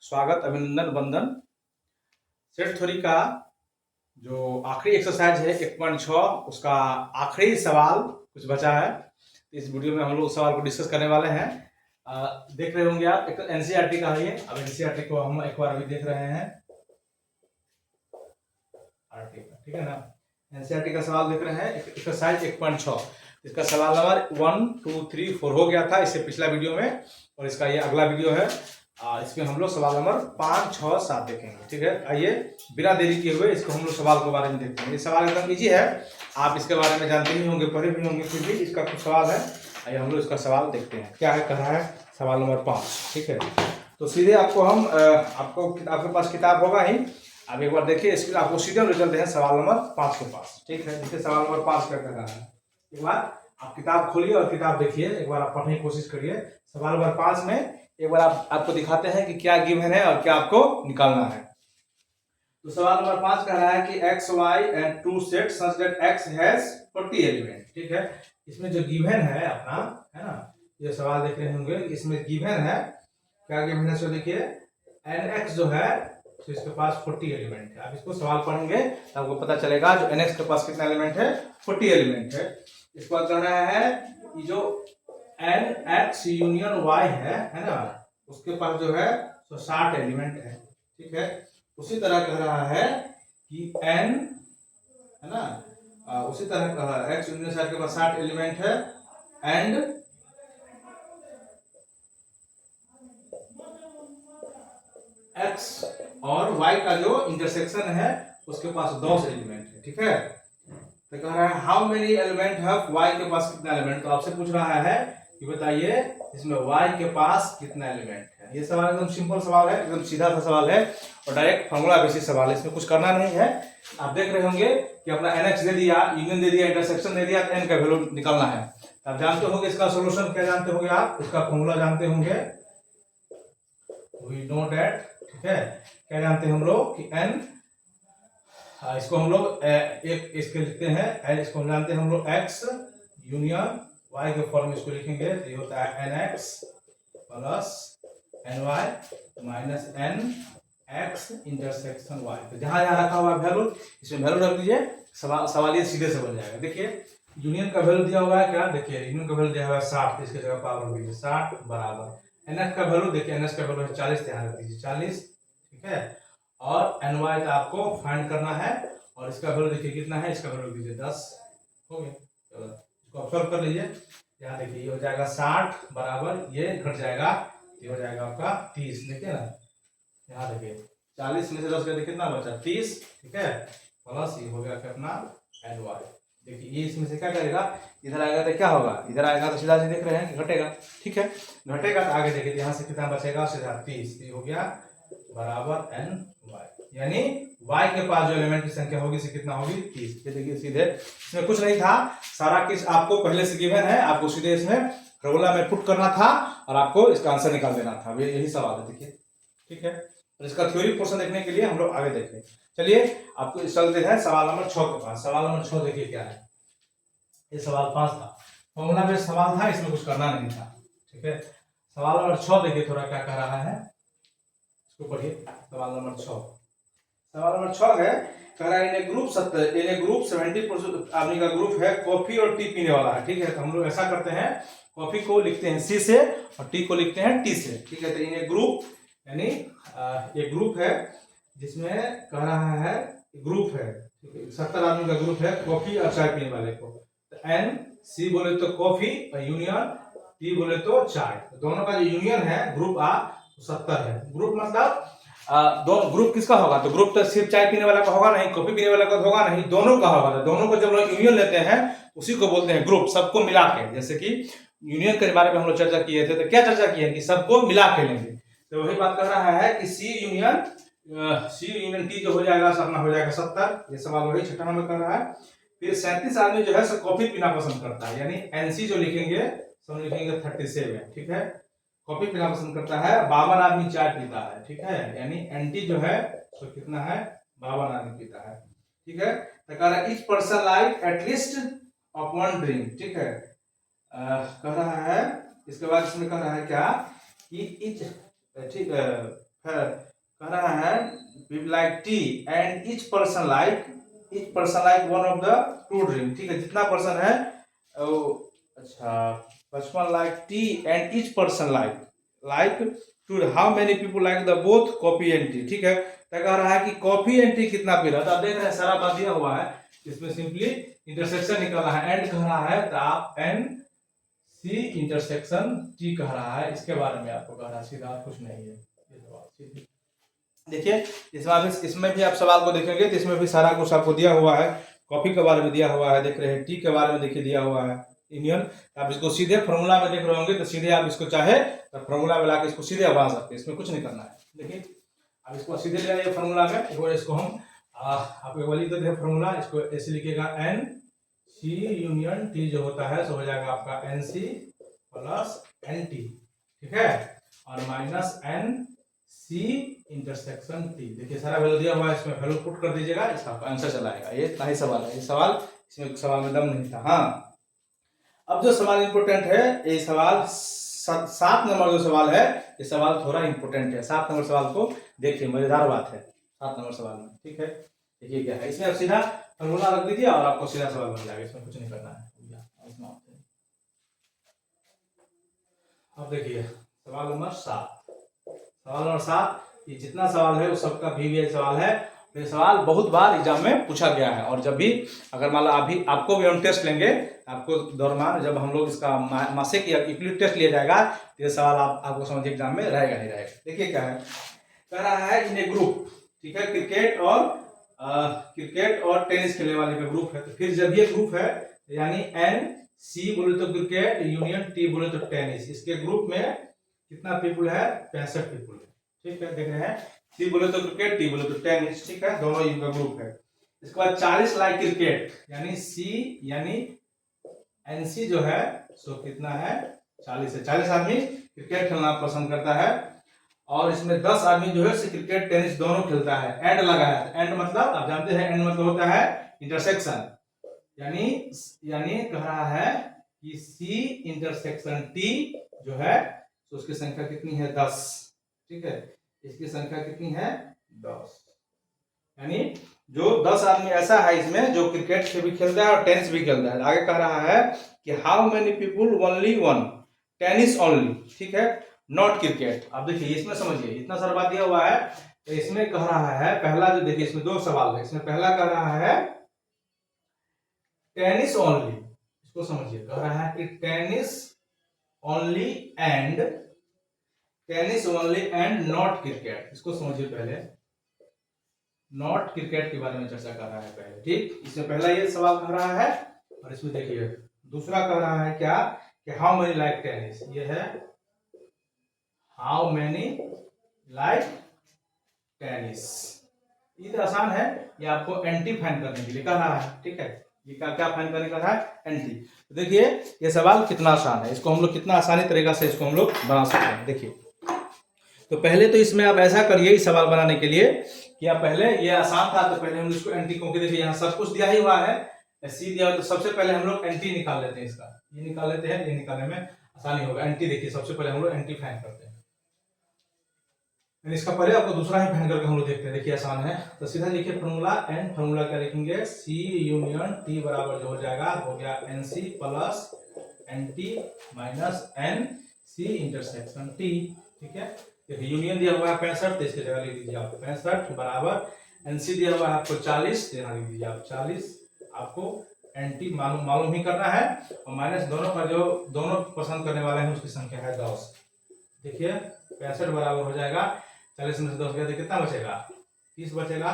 स्वागत, अभिनंदन, वंदन। सेट थ्योरी का जो आखिरी एक्सरसाइज है 1.6 उसका आखिरी सवाल कुछ बचा है। इस वीडियो में हम लोग सवाल को डिस्कस करने वाले हैं। देख रहे होंगे आप, एक एनसीईआरटी का है ये। अब एनसीईआरटी को हम एक बार अभी देख रहे हैं, आरटी का, ठीक है ना। एनसीईआरटी का सवाल देख रहे हैं, एक्सरसाइज 1.6। इसका सवाल नंबर 1, 2, 3, 4 हो गया था इससे पिछला वीडियो में, और इसका ये अगला वीडियो है। इसमें हम लोग सवाल नंबर 5, 6, 7 देखेंगे, ठीक है। आइए बिना देरी किए हुए इसको हम लोग सवाल के बारे में देखते हैं। ये सवाल एकदम इजी है, आप इसके बारे में जानते ही होंगे, पढ़े भी होंगे, फिर भी इसका कुछ सवाल है। आइए हम लोग इसका सवाल देखते हैं, क्या है, कह रहा है सवाल नंबर 5, ठीक है। तो सीधे आपको हम आपके पास किताब होगा ही, आप एक बार देखिए, इसके आपको सीधे ले चलते हैं सवाल नंबर 5 के पास, ठीक है। देखिए सवाल नंबर 5 क्या कह रहा है। एक बार आप किताब खोलिए और किताब देखिए, एक बार आप पढ़ने की कोशिश करिए। सवाल नंबर 5 में एक बार आपको दिखाते हैं कि क्या गिवन है और क्या आपको निकालना है। तो सवाल नंबर 5 कह रहा है कि x, y and 2 set such that x has 40 element, ठीक है। इसमें जो गिवन है अपना, है ना, ये सवाल देख रहे होंगे, इसमें गिवन है, क्या गिवन है, सो देखिए nx जो है तो इसके पास 40 एलिमेंट है। अब इसको सवाल पढ़ेंगे तो आपको पता चलेगा जो nx के पास कितना एलिमेंट है, 40 एलिमेंट है। इसके बाद कह रहा है कि जो nx यूनियन y है ना, उसके पास जो है तो 60 एलिमेंट है, ठीक है। उसी तरह कह रहा है कि n, है ना, उसी तरह x यूनियन y के पास 60 एलिमेंट है, एंड x और y का जो इंटरसेक्शन है उसके पास 10 एलिमेंट है, ठीक है। तो कह रहा है हाउ मेनी एलिमेंट है y के पास कितना एलिमेंट, तो आपसे पूछ रहा है कि बताइए इसमें y के पास कितना एलिमेंट है। ये सवाल एकदम सिंपल सवाल है, एकदम सीधा सा सवाल है और डायरेक्ट फॉर्मूला बेसिस सवाल है, इसमें कुछ करना नहीं है। आप देख रहे होंगे कि अपना nx दे दिया, यूनियन दे दिया, इंटरसेक्शन दे दिया, n का वैल्यू निकालना है। आप जानते होंगे इसका सॉल्यूशन क्या जानते होंगे आप, इसका फॉर्मूला जानते होंगे, वी नो दैट, ठीक है। क्या जानते हैं हम लोग कि n, इसको हम लोग एक इसके लिखते हैं, इसको हम जानते हैं हम लोग x यूनियन y के फॉर्म में इसको लिखेंगे तो ये होता है nx plus ny minus nx intersection y। तो जहां जहां रखा हुआ वैल्यू इसमें वैल्यू रख दीजिए, सवाल ये सीधे से बन जाएगा। देखिए यूनियन का वैल्यू दिया हुआ है, क्या देखिए यूनियन का वैल्यू दिया हुआ है 60, तो इसके जगह पावर दीजिए 60 बराबर nx का वैल्यू, देखिए nx का वैल्यू है 40, ध्यान रख दीजिए 40, ठीक है। और ny का आपको फाइंड करना है, और इसका वैल्यू देखिए कितना है, इसका वैल्यू दीजिए 10, हो गया। चलो इसको सॉल्व कर लीजिए। यहाँ देखिए ये हो जाएगा 60 बराबर, ये घट जाएगा, ये हो जाएगा आपका 30, देखिए ना, यहाँ देखिए 40 में से 10 गया कितना बचा, 30, ठीक है, प्लस ये हो गया अपना ny। देखिए ये इसमें से क्या करेगा, इधर आएगा तो क्या होगा, इधर आएगा तो सीधा से देख रहे हैं घटेगा, ठीक है। घटेगा तो आगे देखिए यहाँ से कितना बचेगा, सीधा 30, ये हो गया बराबर ny, यानी y के पास जो एलिमेंट की संख्या होगी से कितना होगी, 30। ये देखिए सीधे, इसमें कुछ नहीं था, सारा किस आपको पहले से गिवन है, आपको सीधे इसमें फॉर्मूला में पुट करना था और आपको इसका आंसर निकाल देना था, यही सवाल है, देखिए, ठीक है। और इसका थ्योरी पोर्शन देखने के लिए हम लोग आगे देखें। चलिए आपको चलते हैं सवाल नंबर 6 के पास। सवाल नंबर 6 देखिए क्या है, ये सवाल 5 था, फॉर्मूला में सवाल था, इसमें कुछ करना नहीं था, ठीक है। सवाल नंबर 6 देखिए थोड़ा क्या कह रहा है, इसको पढ़िए। सवाल नंबर 6, सवाल नंबर 6 है, कह रहा है इन ग्रुप 70% आदमी का ग्रुप है, कॉफी और टी पीने वाला है, ठीक है। तो हम लोग ऐसा करते हैं, कॉफी को लिखते हैं C से और टी को लिखते हैं T से, ठीक है। तो इन ग्रुप, यानी एक ग्रुप है जिसमें कह रहा है ग्रुप है, 70 आदमी का ग्रुप है कॉफी और चाय पीने वाले को। तो N C बोले तो कॉफी और यूनियन T बोले तो चाय, तो दोनों का जो यूनियन है ग्रुप 70 है। ग्रुप मतलब दोनों, ग्रुप किसका होगा, तो ग्रुप तो सिर्फ चाय पीने वाला का होगा नहीं, कॉफी पीने वाला का होगा नहीं, दोनों का होगा। तो दोनों को जब लोग यूनियन लेते हैं उसी को बोलते हैं ग्रुप, सबको मिला के। जैसे कि यूनियन के बारे में हम लोग चर्चा किए थे, तो क्या चर्चा की है कि सबको मिला के लेंगे, तो वही बात कर रहा है कि सी यूनियन टी जो हो जाएगा अपना हो जाएगा 70। ये सवाल वही 6 नंबर कर रहा है। फिर 37 आदमी जो है सब कॉफी पीना पसंद करता है, यानी एनसी जो लिखेंगे सब लिखेंगे 37, ठीक है। कॉफी पीना पसंद करता है, 52 आदमी चाय पीता है, ठीक है, यानी एंटी जो है तो कितना है, 52 आदमी पीता है, ठीक है। तो कह रहा है each person like at least of one drink, ठीक है। कह रहा है, इसके बाद इसमें कह रहा है क्या कि ईच, ठीक है, है, कह रहा है people like tea and each person like one of the two drink, ठीक है, जितना पर्सन है अच्छा 55 like tea and each person like too, how many people like the both coffee and tea, ठीक है। तो कह रहा है कि कॉफी एंड टी कितना पी रहा है, तो आप देख रहे हैं सारा बात दिया हुआ है, इसमें सिंपली इंटरसेक्शन निकालना है, एंड कह रहा है तो आप एन सी इंटरसेक्शन टी कह रहा है, इसके बारे में आपको कह रहा है, सीधा कुछ नहीं है ये सवाल। देखिए इसमें भी आप सवाल को देखेंगे तो इसमें भी सारा कुछ आपको दिया हुआ है, कॉफी के बारे में दिया हुआ है, देख रहे हैं टी के बारे में देखिए दिया हुआ है यूनियन, आप इसको सीधे फॉर्मूला में देख रहे होंगे तो सीधे आप इसको चाहे तो फॉर्मूला में लाके इसको सीधे बना सकते हैं, इसमें कुछ नहीं करना है। देखिए अब इसको सीधे ले आइए फॉर्मूला में, एक बार इसको हम आप एक बार लिख देते हैं फॉर्मूला, इसको ऐसे लिखिएगा एन सी यूनियन टी जो होता है सो हो जाएगा आपका n c plus n t, ठीक है, और minus n c intersection t. देखिए सारा वैल्यू दिया हुआ है, इसमें वैल्यू पुट कर दीजिएगा, इसका आंसर चला आएगा। ये इतना ही सवाल है, ये सवाल इसमें सवाल में दम नहीं था। हाँ अब जो सवाल इंपोर्टेंट है, ये सवाल 7 नंबर जो सवाल है, ये सवाल थोड़ा इंपोर्टेंट है। 7 नंबर सवाल को देखिए, मजेदार बात है 7 नंबर सवाल में, ठीक है। देखिए क्या है, इसमें आप सीधा फॉर्मूला रख दीजिए और आपको सीधा सवाल बन जाएगा, इसमें कुछ नहीं करना है। अब देखिए सवाल नंबर 7, ये जितना सवाल है उस सबका VVI सवाल है। ये सवाल बहुत बार एग्जाम में पूछा गया है, और जब भी अगर मान लो अभी आपको भी हम टेस्ट लेंगे, आपको दौरान जब हम लोग इसका मासिक या यूक्लिड टेस्ट लिया जाएगा तो ये सवाल आपको समझ एग्जाम में रहेगा ही रहेगा। देखिए क्या है, कह रहा है इन ए ग्रुप, ठीक है, क्रिकेट और टेनिस खेलने वाले का ग्रुप है। तो फिर जब ये ग्रुप है यानी एन सी बोले तो क्रिकेट यूनियन टी बोले तो टेनिस, इसके ग्रुप में कितना पीपुल है, 65 पीपुल है, ठीक है। देख रहे हैं सी बोले तो क्रिकेट टी बोले तो टेनिस, ठीक है, दोनों इनका ग्रुप है। इसके बाद 40 लाइक क्रिकेट, यानी सी यानी एनसी जो है सो कितना है 40 है, 40 आदमी क्रिकेट खेलना पसंद करता है, और इसमें 10 आदमी जो है क्रिकेट टेनिस दोनों खेलता है। एंड लगा है, एंड मतलब आप जानते हैं एंड मतलब होता है इंटरसेक्शन, यानी कह रहा है कि सी इंटरसेक्शन टी जो है तो उसकी संख्या कितनी है 10, ठीक है, इसकी संख्या कितनी है 10, यानी जो 10 आदमी ऐसा है इसमें जो क्रिकेट से भी खेलता है और टेनिस भी खेलता है। आगे कह रहा है कि how many people only one tennis only, ठीक है, नॉट क्रिकेट। अब देखिए इसमें समझिए, इतना सारा बात दिया हुआ है, तो इसमें कह रहा है पहला जो देखिए इसमें 2 सवाल है, इसमें पहला कह रहा है टेनिस ओनली, इसको समझिए, कह रहा है कि tennis only and not cricket, इसको समझिए पहले, नॉट क्रिकेट के बारे में चर्चा कर रहा है पहले, ठीक। इसमें पहला ये सवाल कर रहा है, और इसमें देखिए दूसरा कह रहा है क्या कि हाउ मेनी लाइक टेनिस, ये है हाउ मेनी लाइक टेनिस। ये तो आसान है, ये आपको एंटी फाइन करने के लिए कह रहा है, ठीक है, ये क्या फाइन करने का है, एंटी। तो देखिए ये सवाल कितना आसान है, इसको हम लोग कितना आसानी तरीका से इसको हम लोग बना सकते हैं। देखिए तो पहले तो इसमें आप ऐसा करिए इस सवाल बनाने के लिए कि आप पहले, ये आसान था तो पहले हम इसको एंटी, क्योंकि देखिए यहाँ सब कुछ दिया ही हुआ है, सी दिया, तो सबसे पहले हम लोग एंटी निकाल लेते हैं, इसका ये निकाल लेते हैं, ये निकालने में आसानी होगा। एंटी देखिए सबसे पहले हम लोग एंटी फाइन करते हैं, इसका पहले आपको दूसरा ही फाइन करके हम लोग देखते हैं। देखिए आसान है, तो सीधा लिखिए फॉर्मूला, एन फॉर्मूला क्या लिखेंगे, सी यूनियन टी बराबर जो हो जाएगा हो गया n c plus n t minus n c intersection t, ठीक है। देखिए यूनियन दिया हुआ है 65, तो इसकी जगह लिख दीजिए आप 65 बराबर एनसी दिया हुआ है आपको 40, यहाँ लिख दीजिए आप 40, आपको एंटी मालूम ही करना है, और माइनस दोनों का जो दोनों पसंद करने वाले हैं उसकी संख्या है 10। देखिए 65 बराबर हो जाएगा 40 में से 10 गया तो कितना बचेगा 30 बचेगा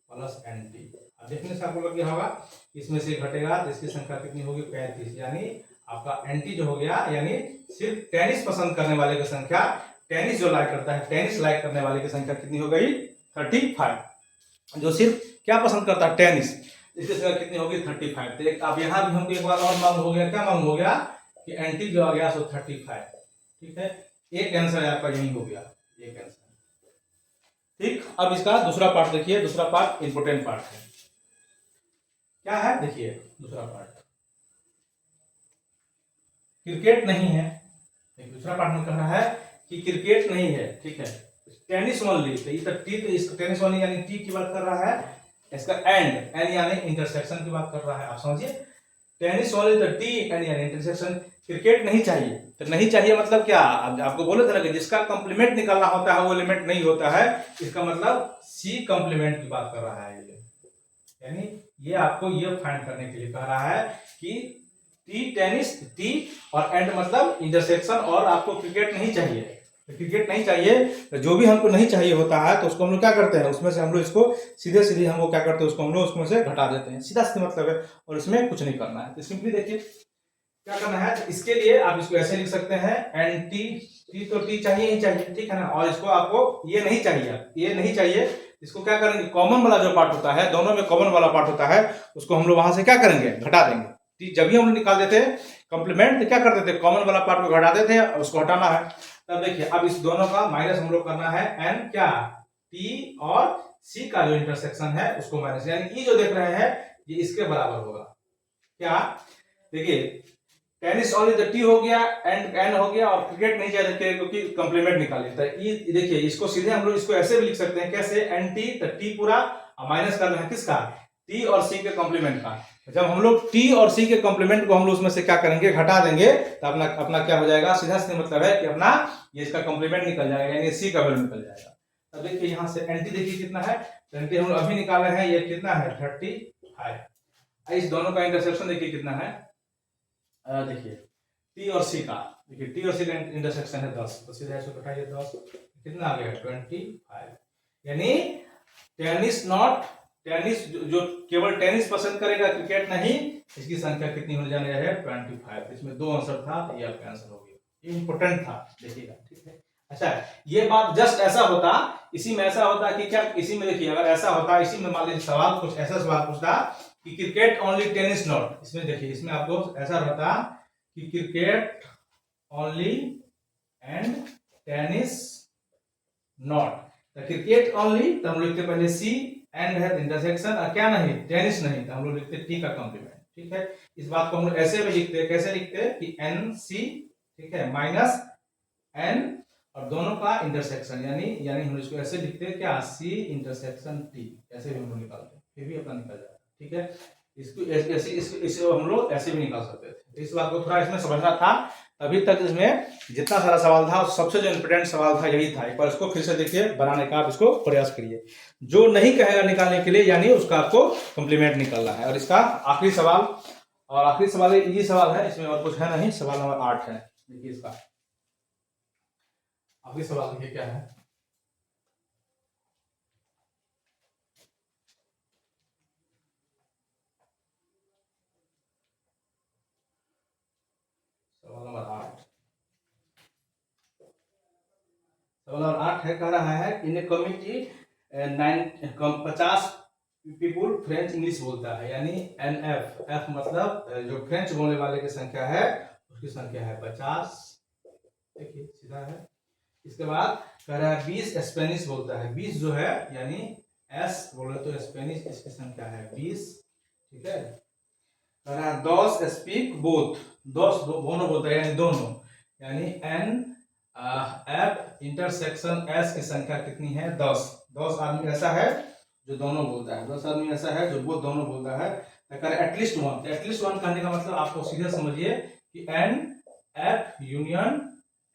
प्लस एंटी। अब देखने से आपको लग गया होगा इसमें से घटेगा तो इसकी संख्या कितनी होगी 35, यानी आपका एंटी जो हो गया, यानी सिर्फ टेनिस पसंद करने वाले की संख्या, टेनिस जो लाइक करता है, टेनिस लाइक करने वाले की संख्या कितनी हो गई 35, जो सिर्फ क्या पसंद करता है टेनिस, इसकी संख्या कितनी होगी 35। तो अब यहाँ भी हमको एक बार और मालूम हो गया, क्या मालूम हो गया कि एंटी जो आ गया सो 35, ठीक है, एक आंसर आपका यही हो गया, एक आंसर, ठीक। अब इसका दूसरा पार्ट देखिए, दूसरा पार्ट इंपोर्टेंट पार्ट है, क्या है देखिए दूसरा पार्ट, क्रिकेट नहीं है, दूसरा पार्ट में कहना है कि क्रिकेट नहीं है, ठीक है, टेनिस ओनली, तो ये टी, तो इसका टेनिस ओनली यानी टी की बात कर रहा है, इसका एंड यानी इंटरसेक्शन की बात कर रहा है। आप समझिए, tennis only the T and यानी इंटरसेक्शन, क्रिकेट नहीं चाहिए। तो नहीं चाहिए मतलब क्या, आपको बोले थे ना कि जिसका कंप्लीमेंट निकालना होता है वो एलिमेंट नहीं होता है, इसका मतलब सी कंप्लीमेंट की बात कर रहा है ये, यानी ये आपको ये फाइंड करने के लिए कह रहा है कि टी टेनिस, टी और एंड मतलब इंटरसेक्शन, और आपको क्रिकेट नहीं चाहिए। तो क्रिकेट नहीं चाहिए, तो जो भी हमको नहीं चाहिए होता है तो उसको हम लोग क्या करते हैं, उसमें से हम लोग इसको सीधे सीधे हम लोग क्या करते हैं, उसको हम लोग उसमें से घटा देते हैं, सीधा सीधा मतलब है, और इसमें कुछ नहीं करना है। तो सिंपली देखिए क्या करना है, तो इसके लिए आप इसको ऐसे लिख सकते हैं, एन टी, टी तो टी चाहिए ही चाहिए, ठीक है ना, और इसको आपको ये नहीं चाहिए, ये नहीं चाहिए, इसको क्या करेंगे, कॉमन वाला जो पार्ट होता है, दोनों में कॉमन वाला पार्ट होता है, उसको हम लोग वहां से क्या करेंगे, घटा देंगे। जब भी हम लोग निकाल देते हैं कंप्लीमेंट, तो क्या करते थे, कॉमन वाला पार्ट को घटा देते हैं, उसको हटाना है। तब देखिए अब इस दोनों का माइनस हम लोग करना है, एन क्या, टी और सी का जो इंटरसेक्शन है उसको माइनस, यानी ये जो देख रहे हैं ये इसके बराबर होगा क्या, देखिए टेनिस ओनली द टी हो गया, एंड एन हो गया, और क्रिकेट नहीं चाहिए क्योंकि कंप्लीमेंट निकाले। तो ये देखिए इसको सीधे हम लोग इसको ऐसे भी लिख सकते हैं, कैसे, एन टी, तो टी पूरा माइनस करना है किसका, टी और सी के कंप्लीमेंट का। जब हम लोग टी और सी के कंप्लीमेंट को हम लोग उसमें से क्या करेंगे, घटा देंगे, तो अपना अपना क्या हो जाएगा, सीधा सीधा मतलब है कि अपना ये इसका कंप्लीमेंट निकल जाएगा, यानी सी का वैल्यू निकल जाएगा। अब देखिए यहाँ से एंटी देखिए कितना है, एंटी हम लोग अभी निकाले हैं, ये कितना है 35। इस दोनों का इंटरसेक्शन देखिए कितना है, देखिए टी और सी का, देखिए टी और सी का इंटरसेक्शन है 10, तो सीधा इसको घटाइए 10, कितना आ गया 25, यानी टेनिस नॉट, टेनिस जो केवल टेनिस पसंद करेगा, क्रिकेट नहीं, इसकी संख्या कितनी होने जाने है 25। इसमें दो आंसर था, ये आपका आंसर हो गया, ये इंपॉर्टेंट था, देखिएगा, ठीक है। अच्छा, ये बात जस्ट ऐसा होता, इसी में ऐसा होता कि क्या, इसी में देखिए अगर ऐसा होता, इसी में मान लीजिए सवाल कुछ ऐसा सवाल पूछता कि क्रिकेट ओनली टेनिस नॉट, इसमें देखिए इसमें आपको ऐसा रहता कि cricket only and tennis not, तो क्रिकेट ओनली तो हम लिखते पहले सी, एंड है इंटरसेक्शन, और क्या नहीं, टेनिस नहीं, तो हम लोग लिखते टी का कॉम्प्लीमेंट, ठीक है। इस बात को हम लोग ऐसे भी लिखते हैं, कैसे लिखते हैं कि एन सी, ठीक है, माइनस एन और दोनों का इंटरसेक्शन, यानी हम इसको ऐसे लिखते हैं क्या, सी इंटरसेक्शन टी, ऐसे भी हम लोग निकालते हैं, फिर भी अपना निकल जाता है, ठीक है। इसको ऐसे इसे हम लोग ऐसे भी निकाल सकते थे। इस बात को थोड़ा इसमें समझना था, अभी तक इसमें जितना सारा सवाल था सबसे जो इंपोर्टेंट सवाल था यही था। एक बार इसको फिर से देखिए, बनाने का आप इसको प्रयास करिए, जो नहीं कहेगा निकालने के लिए यानी उसका आपको कंप्लीमेंट निकालना है। और इसका आखिरी सवाल, और आखिरी सवाल इजी सवाल है, इसमें और कुछ है नहीं, सवाल नंबर 8 है, देखिए इसका आखिरी सवाल देखिए क्या है, सवाल नंबर 8, सवाल नंबर 8 है, कह रहा है in a community 50 people French English बोलता है, यानी एनएफ, एफ मतलब जो फ्रेंच बोलने वाले की संख्या है उसकी संख्या है 50, देखिए सीधा है। इसके बाद कह रहा है 20 स्पेनिश बोलता है, 20 जो है यानी एस बोले तो स्पेनिश, इसकी संख्या है 20, ठीक है। कह रहा है 10 स्पीक बोथ, 10 दोनों बोलता है यानी दोनों, यानी एन एफ इंटरसेक्शन एस की संख्या कितनी है 10, 10 आदमी ऐसा है जो दोनों बोलता है, 10 आदमी ऐसा है जो वो दोनों बोलता है। एटलीस्ट वन, एटलीस्ट वन कहने का मतलब आपको सीधे समझिए कि एन एफ यूनियन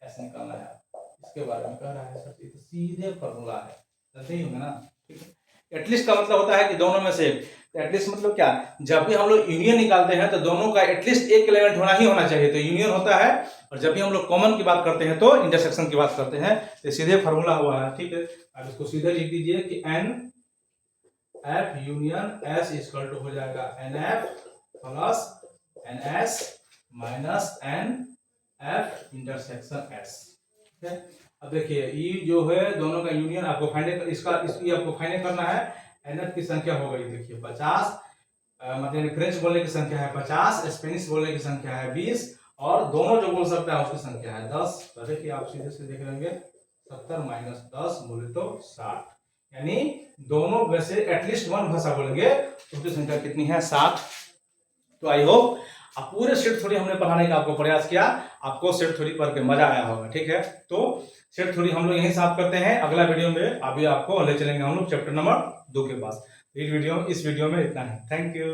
एस निकालना है, इसके बारे में कह रहा है सर, तो सीधे फॉर्मूला है, सही होगा ना, ठीक है। एटलीस्ट का मतलब होता है कि दोनों में से, एटलीस्ट मतलब क्या, जब भी हम लोग यूनियन निकालते हैं तो दोनों का एटलीस्ट एक एलिमेंट होना ही होना चाहिए, तो यूनियन होता है। और जब भी हम लोग कॉमन की बात करते हैं तो इंटरसेक्शन की बात करते हैं, तो सीधे फॉर्मूला हुआ है, ठीक है। अब इसको सीधे लिख दीजिए कि n f union s equal to हो जाएगा n f plus n s minus n f intersection s, ठीक है। अब देखिए ये जो है दोनों का यूनियन आपको फाइंड, इसका आपको फाइंड करना है। एनएफ की संख्या हो गई देखिए 50, मतलब फ्रेंच बोलने की संख्या है 50, स्पेनिश बोलने की संख्या है 20, और दोनों जो बोल सकता है उसकी संख्या है 10। तो देखिए आप सीधे से देख लेंगे 70 माइनस 10 बोले तो 60, यानी दोनों में से एटलीस्ट वन भाषा बोलेंगे उसकी संख्या कितनी है 60। तो आई होप अब पूरे सेट थ्योरी हमने पढ़ाने का आपको प्रयास किया, आपको सेट थ्योरी पढ़ के मजा आया होगा, ठीक है। तो सेट थ्योरी हम लोग यहीं समाप्त करते हैं। अगला वीडियो में अभी आपको ले चलेंगे हम लोग चैप्टर नंबर 2 के पास। इस वीडियो में इतना है। Thank you.